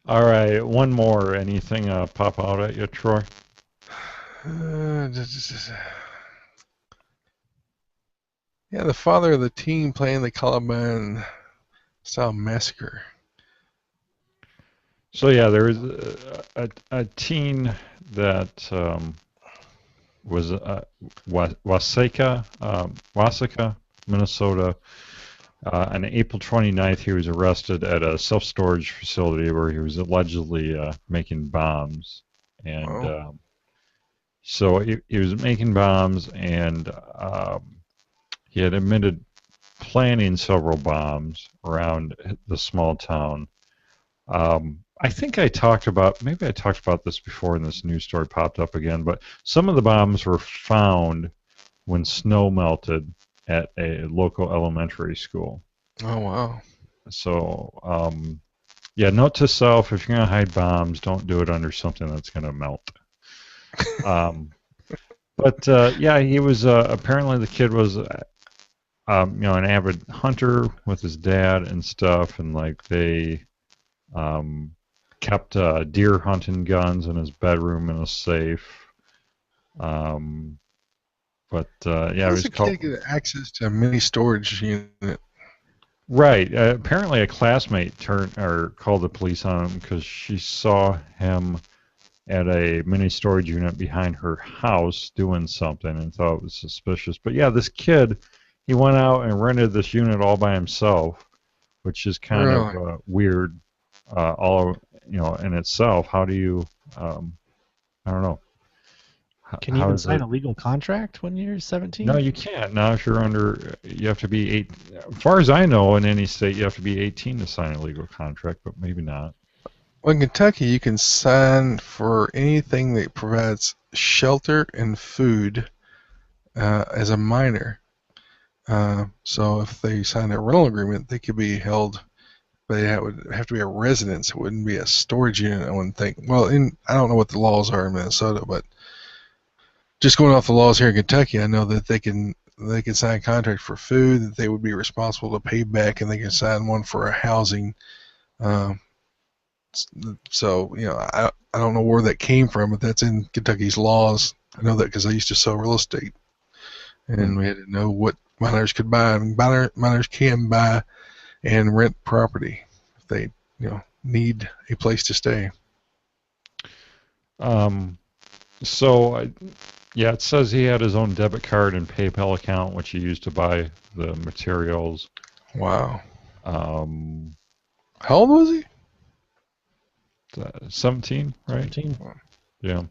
All right, one more. Anything pop out at you, Troy? Yeah, the father of the teen playing the Columbine-style massacre. So yeah, there was a teen that was Waseca, Minnesota. On April 29th, he was arrested at a self-storage facility where he was allegedly making bombs. And so he was making bombs, and he had admitted planning several bombs around the small town. I think maybe I talked about this before and this news story popped up again, but some of the bombs were found when snow melted at a local elementary school. Oh, wow. So, yeah, note to self, if you're going to hide bombs, don't do it under something that's going to melt. But, yeah, he was, apparently the kid was, an avid hunter with his dad and stuff, and, like, they kept deer hunting guns in his bedroom in a safe. But yeah, How does a kid get access to a mini storage unit? Right. Apparently, a classmate called the police on him because she saw him at a mini storage unit behind her house doing something and thought it was suspicious. But yeah, this kid, he went out and rented this unit all by himself, which is kind of weird. All in itself. How do you? I don't know. Can you even sign a legal contract when you're 17? No, you can't. Now, if you're you have to be 8. As far as I know, in any state, you have to be 18 to sign a legal contract, but maybe not. Well, in Kentucky, you can sign for anything that provides shelter and food as a minor. So if they sign a rental agreement, they could be held. But it would have to be a residence. It wouldn't be a storage unit, I wouldn't think. Well, I don't know what the laws are in Minnesota, but just going off the laws here in Kentucky, I know that they can sign a contract for food that they would be responsible to pay back, and they can sign one for a housing. So I don't know where that came from, but that's in Kentucky's laws. I know that because I used to sell real estate, and we had to know what minors could buy. And minors can buy and rent property if they need a place to stay. So yeah, it says he had his own debit card and PayPal account, which he used to buy the materials. Wow. How old was he? 17, right? 17. Yeah.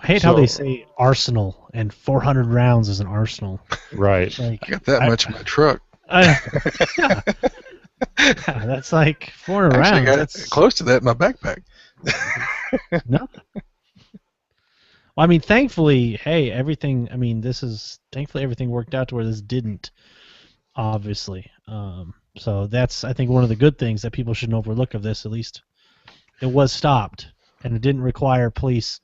I hate how they say arsenal, and 400 rounds is an arsenal. Right. I got that much in my truck. Yeah, that's like 400 rounds. I got close to that in my backpack. No. Well, I mean, thankfully, everything worked out to where this didn't, obviously. So that's, I think, one of the good things that people shouldn't overlook of this, at least. It was stopped, and it didn't require police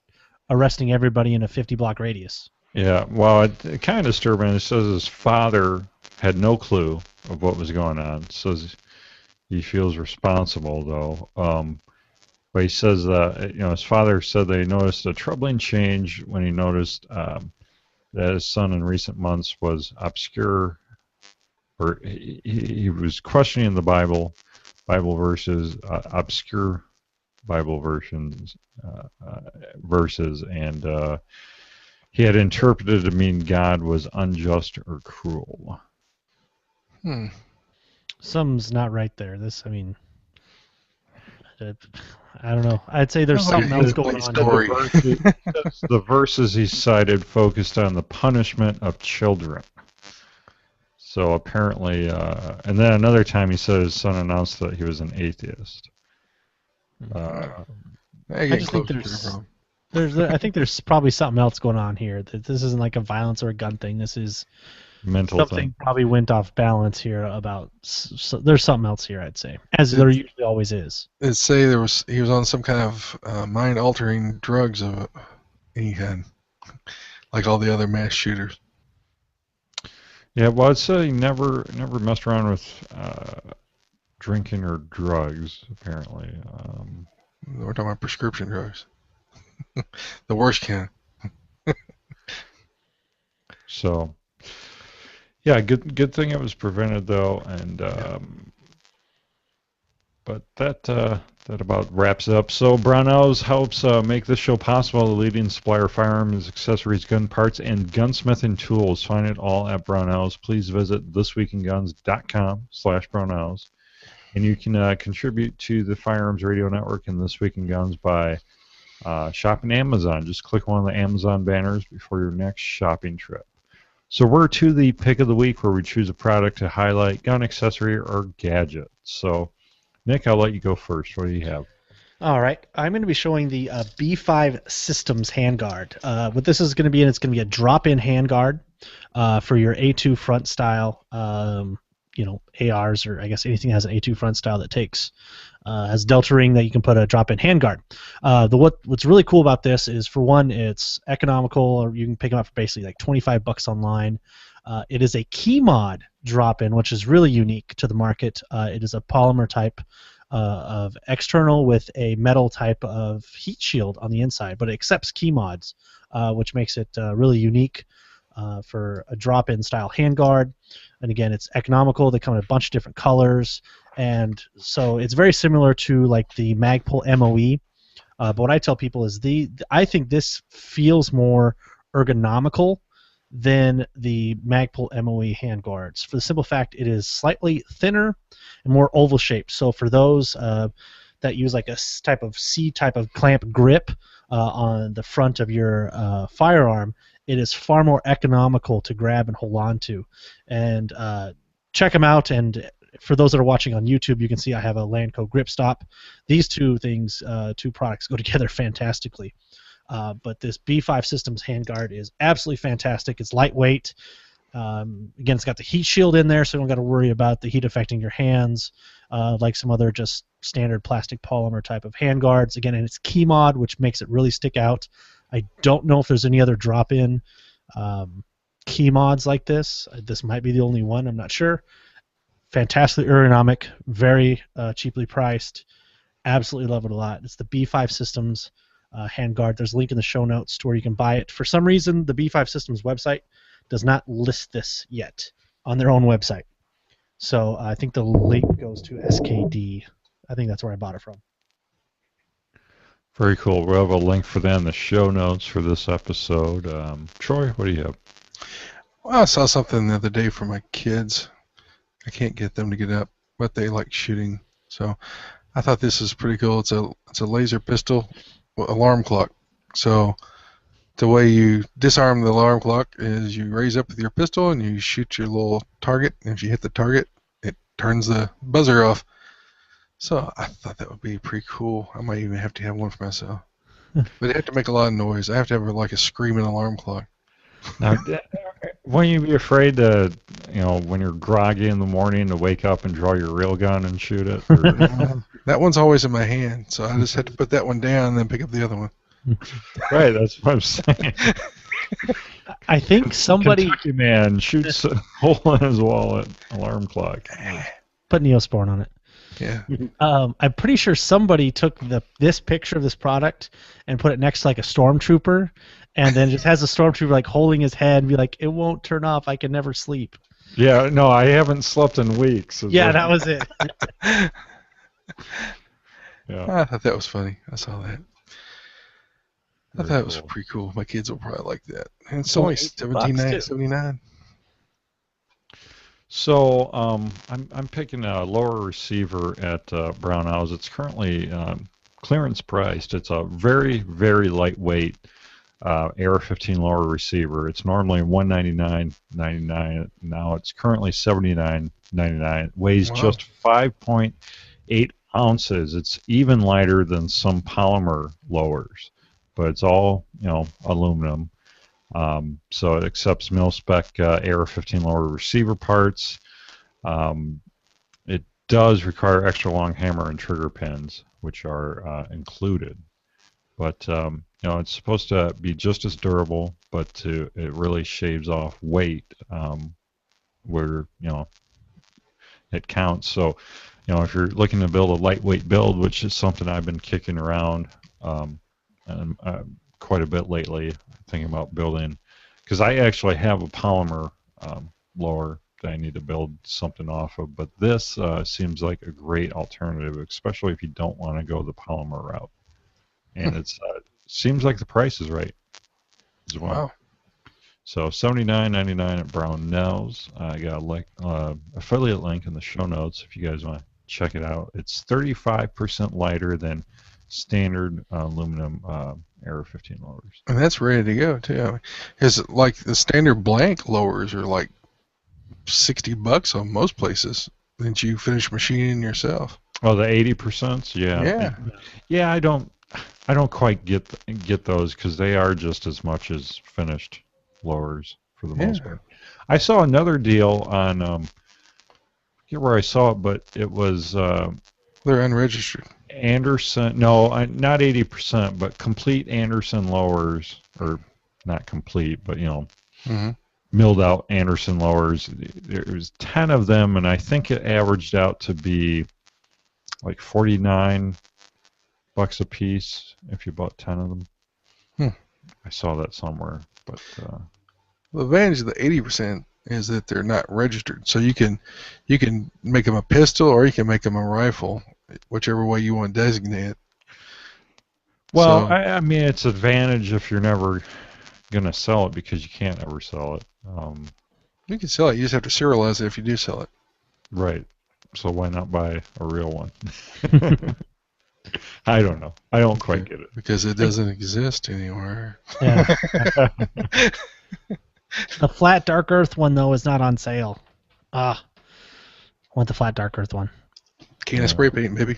arresting everybody in a 50-block radius. Yeah, well, it kind of disturbing. It says his father had no clue of what was going on. It says he feels responsible, though. But he says that his father said they noticed a troubling change when he noticed that his son in recent months was obscure, or he was questioning the Bible verses, obscure Bible verses, and he had interpreted to mean God was unjust or cruel. Something's not right there. I don't know. I'd say there's something else going on here. The verses he cited focused on the punishment of children. So apparently, and then another time he said his son announced that he was an atheist. I just think I think there's probably something else going on here. That this isn't like a violence or a gun thing. This is mental something thing. Probably went off balance here about. So there's something else here, I'd say, as there usually always is. It'd say he was on some kind of mind-altering drugs of any kind, like all the other mass shooters. Yeah, well, I'd say he never messed around with drinking or drugs. Apparently, we're talking about prescription drugs, the worst kind. So, yeah, good thing it was prevented though, and but that about wraps it up. So Brownells helps make this show possible. The leading supplier of firearms, accessories, gun parts, and gunsmithing tools. Find it all at Brownells. Please visit thisweekinguns.com/Brownells, and you can contribute to the Firearms Radio Network and This Week in Guns by shopping Amazon. Just click one of the Amazon banners before your next shopping trip. So we're to the pick of the week, where we choose a product to highlight, gun, accessory, or gadget. So, Nick, I'll let you go first. What do you have? All right. I'm going to be showing the B5 Systems handguard. What this is going to be, it's going to be a drop-in handguard for your A2 front style, ARs, or I guess anything that has an A2 front style that has delta ring that you can put a drop-in handguard. What's really cool about this is, for one, it's economical, or you can pick them up for basically like $25 online. It is a key mod drop-in, which is really unique to the market. It is a polymer type of external with a metal type of heat shield on the inside, but it accepts key mods, which makes it really unique for a drop-in style handguard. And again, it's economical. They come in a bunch of different colors, and so it's very similar to like the Magpul MOE. But what I tell people is I think this feels more ergonomical than the Magpul MOE handguards, for the simple fact it is slightly thinner and more oval shaped. So for those that use like a type of C type of clamp grip on the front of your firearm, it is far more economical to grab and hold on to. And check them out. And for those that are watching on YouTube, you can see I have a Lanco grip stop. These two products go together fantastically. But this B5 Systems handguard is absolutely fantastic. It's lightweight. Again, it's got the heat shield in there, so you don't got to worry about the heat affecting your hands like some other just standard plastic polymer type of handguards. Again, and it's key mod, which makes it really stick out. I don't know if there's any other drop-in key mods like this. This might be the only one. I'm not sure. Fantastically ergonomic, very cheaply priced. Absolutely love it a lot. It's the B5 Systems handguard. There's a link in the show notes to where you can buy it. For some reason, the B5 Systems website does not list this yet on their own website. So I think the link goes to SKD. I think that's where I bought it from. Very cool. We'll have a link for that in the show notes for this episode. Troy, what do you have? Well, I saw something the other day for my kids. I can't get them to get up, but they like shooting. So I thought this was pretty cool. It's a laser pistol alarm clock. So the way you disarm the alarm clock is you raise up with your pistol and you shoot your little target. And if you hit the target, it turns the buzzer off. So I thought that would be pretty cool. I might even have to have one for myself. But it have to make a lot of noise. I have to have like a screaming alarm clock. Now, won't you be afraid to, when you're groggy in the morning, to wake up and draw your real gun and shoot it? That one's always in my hand, so I just had to put that one down and then pick up the other one. Right, that's what I'm saying. I think somebody... Kentucky man shoots a hole in his wallet, alarm clock. Put Neosporin on it. Yeah. I'm pretty sure somebody took this picture of this product and put it next to like a stormtrooper, and then just has a stormtrooper like holding his head and be like, "It won't turn off. I can never sleep." Yeah, no, I haven't slept in weeks. Yeah, that was it. Yeah. I thought that was funny. I saw that. I Very thought it was cool. pretty cool. My kids will probably like that. And it's It's only only $80 too. $17.79. So I'm picking a lower receiver at Brownells. It's currently clearance priced. It's a very, very lightweight AR-15 lower receiver. It's normally $199.99. Now it's currently $79.99. It weighs Wow. just 5.8 ounces. It's even lighter than some polymer lowers, but it's all aluminum. So it accepts mil-spec AR-15 lower receiver parts. It does require extra long hammer and trigger pins, which are included. But it's supposed to be just as durable, but it really shaves off weight where it counts. So if you're looking to build a lightweight build, which is something I've been kicking around and quite a bit lately, thinking about building, because I actually have a polymer lower that I need to build something off of, but this seems like a great alternative, especially if you don't want to go the polymer route. And it seems like the price is right as well. Wow. So $79.99 at Brownells. I got a affiliate link in the show notes if you guys want to check it out. It's 35% lighter than standard aluminum AR-15 lowers. And that's ready to go too. Because like the standard blank lowers are like $60 on most places. Then you finish machining yourself. Oh, the 80%? Yeah. I don't quite get those because they are just as much as finished lowers for the most part. I saw another deal on I forget where I saw it, but it was they're unregistered. Anderson. No, not 80%, but complete Anderson lowers, or not complete, but milled out Anderson lowers. There was 10 of them, and I think it averaged out to be like $49 a piece if you bought 10 of them. I saw that somewhere, but the advantage of the 80% is that they're not registered, so you can make them a pistol or you can make them a rifle, whichever way you want to designate it. Well, so, I mean, it's advantage if you're never gonna sell it because you can't ever sell it. You can sell it. You just have to serialize it if you do sell it. Right. So why not buy a real one? I don't know. I don't quite get it. Because it doesn't exist anywhere. Yeah. The flat dark earth one though is not on sale. I want the flat dark earth one. Can of spray paint, baby.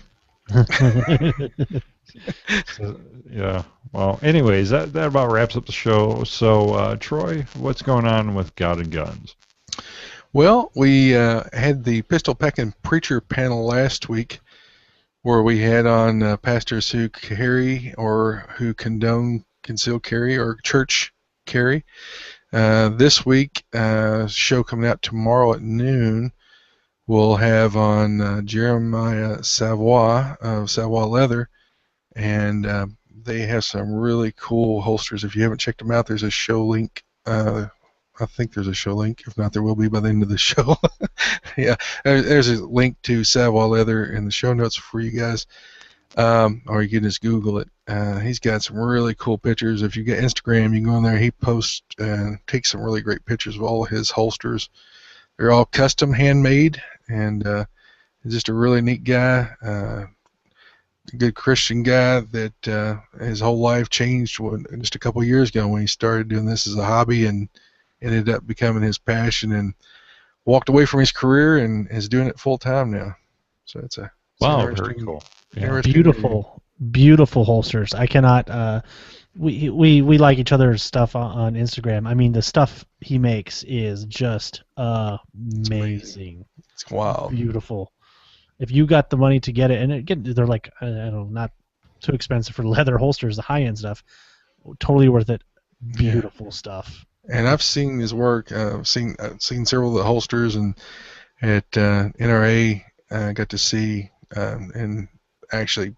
So, yeah. Well, anyways, that about wraps up the show. So, Troy, what's going on with God and Guns? Well, we had the Pistol Packing Preacher panel last week, where we had on pastors who carry or who condone concealed carry or church carry. This week, show coming out tomorrow at noon, we'll have on Jeremiah Savoy of Savoy Leather, and they have some really cool holsters. If you haven't checked them out, there's a show link. I think there's a show link. If not, there will be by the end of the show. Yeah, there's a link to Savoy Leather in the show notes for you guys, or you can just Google it. He's got some really cool pictures. If you get Instagram, you can go on there. He posts and takes some really great pictures of all of his holsters. They're all custom, handmade, and he's just a really neat guy. A good Christian guy that his whole life changed just a couple years ago when he started doing this as a hobby and ended up becoming his passion and walked away from his career and is doing it full time now. So it's very cool. Yeah. Beautiful holsters. I cannot. We like each other's stuff on Instagram. I mean, the stuff he makes is just amazing. It's wild. Beautiful. If you got the money to get it, and again, they're like, I don't know, not too expensive for leather holsters, the high end stuff. Totally worth it. Beautiful stuff. And I've seen his work. I've seen several of the holsters, and at NRA, I got to see and actually,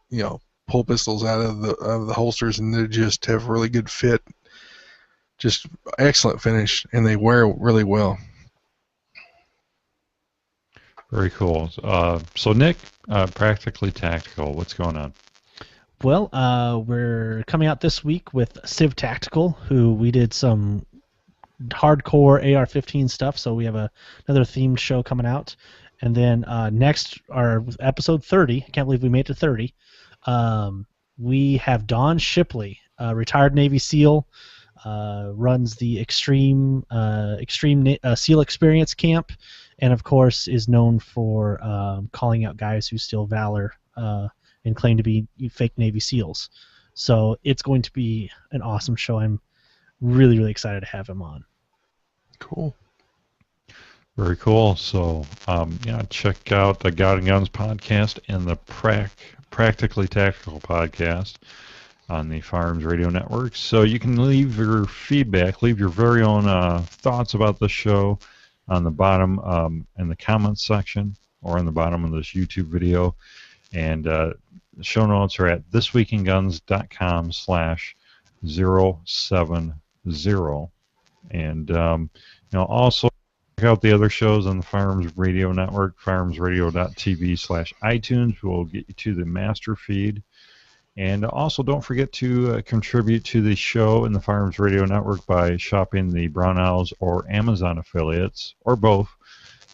pull pistols out of the holsters, and they just have really good fit, just excellent finish, and they wear really well. Very cool. So Nick, Practically Tactical, what's going on? Well, we're coming out this week with Civ Tactical, who we did some hardcore AR-15 stuff, so we have another themed show coming out. And then next, our episode 30, I can't believe we made it to 30, we have Don Shipley, retired Navy SEAL, runs the Extreme SEAL Experience Camp, and of course is known for calling out guys who steal valor and claim to be fake Navy SEALs. So it's going to be an awesome show. I'm really, really excited to have him on. Cool. Very cool. So, check out the God and Guns podcast and the Practically Tactical podcast on the Firearms Radio Network. So you can leave your feedback, leave your very own thoughts about the show on the bottom in the comments section or on the bottom of this YouTube video. And the show notes are at thisweekinguns.com/070. And also check out the other shows on the Firearms Radio Network, firearmsradio.tv/iTunes will get you to the master feed. And also don't forget to contribute to the show in the Firearms Radio Network by shopping the Brownells or Amazon affiliates, or both,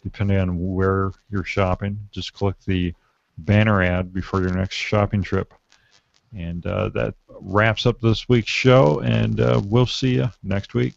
depending on where you're shopping. Just click the banner ad before your next shopping trip. And that wraps up this week's show, and we'll see you next week.